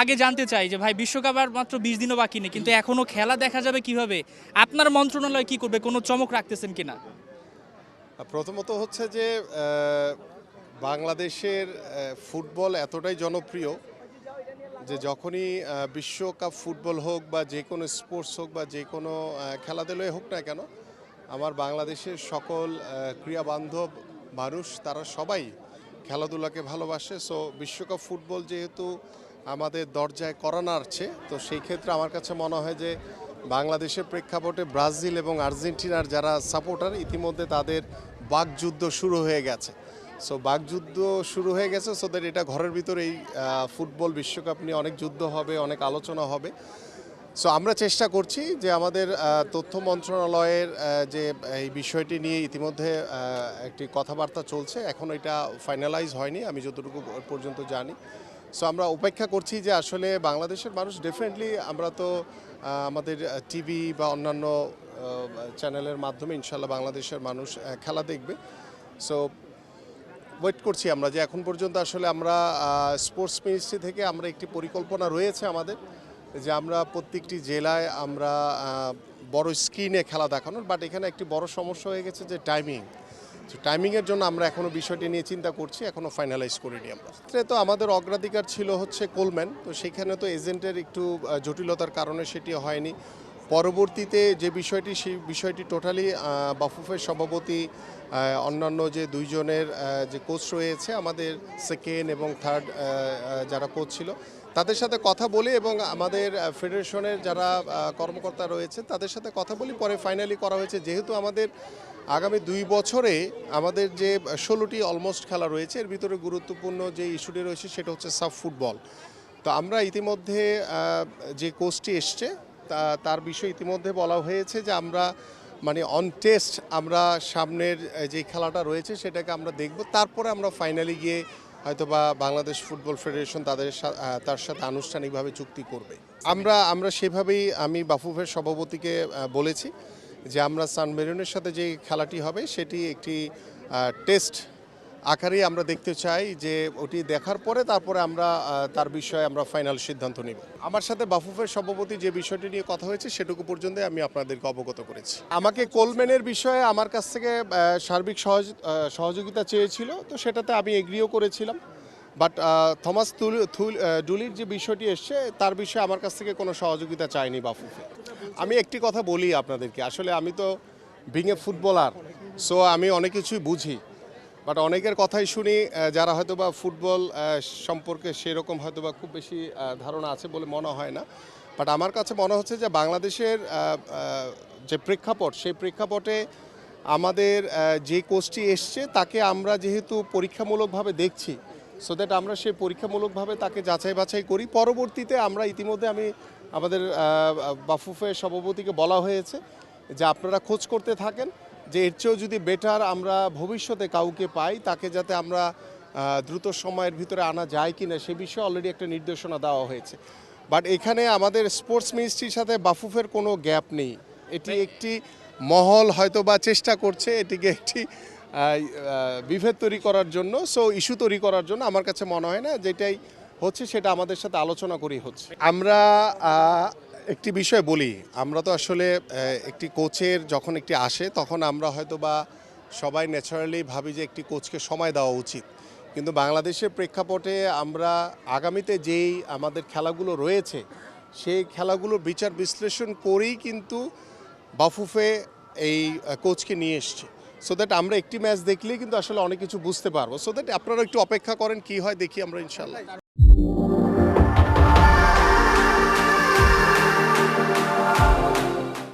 আগে জানতে চাই যে ভাই বিশ্বকাপ আর মাত্র ২০ দিনও বাকি নেই, কিন্তু এখনো খেলা দেখা যাবে কিভাবে? আপনার মন্ত্রণালয় কি করবে? কোনো চমক রাখতেছেন কিনা? প্রথমত হচ্ছে যে বাংলাদেশের ফুটবল এতটাই জনপ্রিয় যে যখনই বিশ্বকাপ ফুটবল হোক বা যে কোনো স্পোর্টস হোক বা যে কোনো খেলাধুলায় হোক না কেন, আমার বাংলাদেশের সকল ক্রীড়াবান্ধব মানুষ তারা সবাই খেলাধুলাকে ভালোবাসে। সো বিশ্বকাপ ফুটবল যেহেতু আমাদের দরজায় করা নাড়ছে, তো সেই ক্ষেত্রে আমার কাছে মনে হয় যে বাংলাদেশের প্রেক্ষাপটে ব্রাজিল এবং আর্জেন্টিনার যারা সাপোর্টার ইতিমধ্যে তাদের বাকযুদ্ধ শুরু হয়ে গেছে। সো বাকযুদ্ধ শুরু হয়ে গেছে, সো দ্যাট এটা ঘরের ভিতরেই ফুটবল বিশ্বকাপ নিয়ে অনেক যুদ্ধ হবে, অনেক আলোচনা হবে। সো আমরা চেষ্টা করছি যে আমাদের তথ্য মন্ত্রণালয়ের যে এই বিষয়টি নিয়ে ইতিমধ্যে একটি কথাবার্তা চলছে, এখন এটা ফাইনালাইজ হয়নি আমি যতটুকু পর্যন্ত জানি। সো আমরা অপেক্ষা করছি যে আসলে বাংলাদেশের মানুষ ডেফিনেটলি, আমরা তো আমাদের টিভি বা অন্যান্য চ্যানেলের মাধ্যমে ইনশাল্লাহ বাংলাদেশের মানুষ খেলা দেখবে। সো ওয়েট করছি আমরা যে এখন পর্যন্ত আসলে আমরা স্পোর্টস মিনিস্ট্রি থেকে আমরা একটি পরিকল্পনা রয়েছে আমাদের, যে আমরা প্রত্যেকটি জেলায় আমরা বড় স্ক্রিনে খেলা দেখানোর, বাট এখানে একটি বড় সমস্যা হয়ে গেছে যে টাইমিংয়ের জন্য আমরা এখনও বিষয়টি নিয়ে চিন্তা করছি, এখনও ফাইনালাইজ করিনি আমরা। তো আমাদের অগ্রাধিকার ছিল হচ্ছে কোলম্যান, তো সেখানে তো এজেন্টের একটু জটিলতার কারণে সেটি হয়নি। পরবর্তীতে যে বিষয়টি, সেই বিষয়টি টোটালি বাফুফের সভাপতি অন্যান্য যে দুইজনের যে কোচ রয়েছে আমাদের সেকেন্ড এবং থার্ড যারা কোচ ছিল তাদের সাথে কথা বলি এবং আমাদের ফেডারেশনের যারা কর্মকর্তা রয়েছে তাদের সাথে কথা বলি, পরে ফাইনালি করা হয়েছে যেহেতু আমাদের আগামী 2 বছরে আমাদের যে 16টি অলমোস্ট খেলা রয়েছে, এর ভিতরে গুরুত্বপূর্ণ যে ইস্যুটি রয়েছে সেটা হচ্ছে সাব ফুটবল। তো আমরা ইতিমধ্যে যে কোচটি এসছে তার বিষয়ে ইতিমধ্যে বলা হয়েছে যে আমরা মানে অন টেস্ট আমরা সামনের যে খেলাটা রয়েছে সেটাকে আমরা দেখব, তারপরে আমরা ফাইনালি গিয়ে হয়তোবা বাংলাদেশ ফুটবল ফেডারেশন তার সাথে আনুষ্ঠানিকভাবে চুক্তি করবে। আমরা সেভাবেই আমি বাফুফের সভাপতিকে বলেছি যে আমরা সান মেরিনের সাথে যে খেলাটি হবে সেটি একটি টেস্ট আকারেই আমরা দেখতে চাই, যে ওটি দেখার পরে তারপরে আমরা তার বিষয়ে আমরা ফাইনাল সিদ্ধান্ত নিব। আমার সাথে বাফুফের সভাপতি যে বিষয়টি নিয়ে কথা হয়েছে সেটুকু পর্যন্ত আমি আপনাদেরকে অবগত করেছি। আমাকে কোলম্যানের বিষয়ে আমার কাছ থেকে সার্বিক সহযোগিতা চেয়েছিল, তো সেটাতে আমি এগ্রিও করেছিলাম, বাট থমাস ডুলির যে বিষয়টি এসছে তার বিষয়ে আমার কাছ থেকে কোনো সহযোগিতা চায়নি বাফুফে। আমি একটি কথা বলি আপনাদেরকে, আসলে আমি তো বিং এ ফুটবলার, সো আমি অনেক কিছুই বুঝি, বাট অনেকের কথাই শুনি যারা হয়তোবা ফুটবল সম্পর্কে সেরকম হয়তোবা খুব বেশি ধারণা আছে বলে মনে হয় না। বাট আমার কাছে মনে হচ্ছে যে বাংলাদেশের যে প্রেক্ষাপট, সেই প্রেক্ষাপটে আমাদের যে কোচটি এসছে তাকে আমরা যেহেতু পরীক্ষামূলকভাবে দেখছি, সো দ্যাট আমরা সেই পরীক্ষামূলকভাবে তাকে যাচাই বাছাই করি। পরবর্তীতে আমরা ইতিমধ্যে আমাদের বাফুফের সভাপতিকে বলা হয়েছে যে আপনারা খোঁজ করতে থাকেন, যে এর চেয়েও যদি বেটার আমরা ভবিষ্যতে কাউকে পাই তাকে যাতে আমরা দ্রুত সময়ের ভিতরে আনা যায় কিনা সে বিষয়ে অলরেডি একটা নির্দেশনা দেওয়া হয়েছে। বাট এখানে আমাদের স্পোর্টস মিনিস্ট্রির সাথে বাফুফের কোনো গ্যাপ নেই। এটি একটি মহল হয়তো বা চেষ্টা করছে এটিকে একটি বিভেদ তৈরি করার জন্য, সো ইস্যু তৈরি করার জন্য। আমার কাছে মনে হয় না যেটাই হচ্ছে সেটা আমাদের সাথে আলোচনা করেই হচ্ছে। আমরা একটি বিষয় বলি, আমরা তো আসলে একটি কোচের যখন একটি আসে তখন আমরা হয়তো বা সবাই ন্যাচারালি ভাবি যে একটি কোচকে সময় দেওয়া উচিত, কিন্তু বাংলাদেশের প্রেক্ষাপটে আমরা আগামীতে যেই আমাদের খেলাগুলো রয়েছে সেই খেলাগুলোর বিচার বিশ্লেষণ করেই কিন্তু বাফুফে এই কোচকে নিয়ে এসছে, সো দ্যাট আমরা একটি ম্যাচ দেখলেই কিন্তু আসলে অনেক কিছু বুঝতে পারবো। সো দ্যাট আপনারা একটু অপেক্ষা করেন কি হয়, দেখি আমরা ইনশাল্লাহ।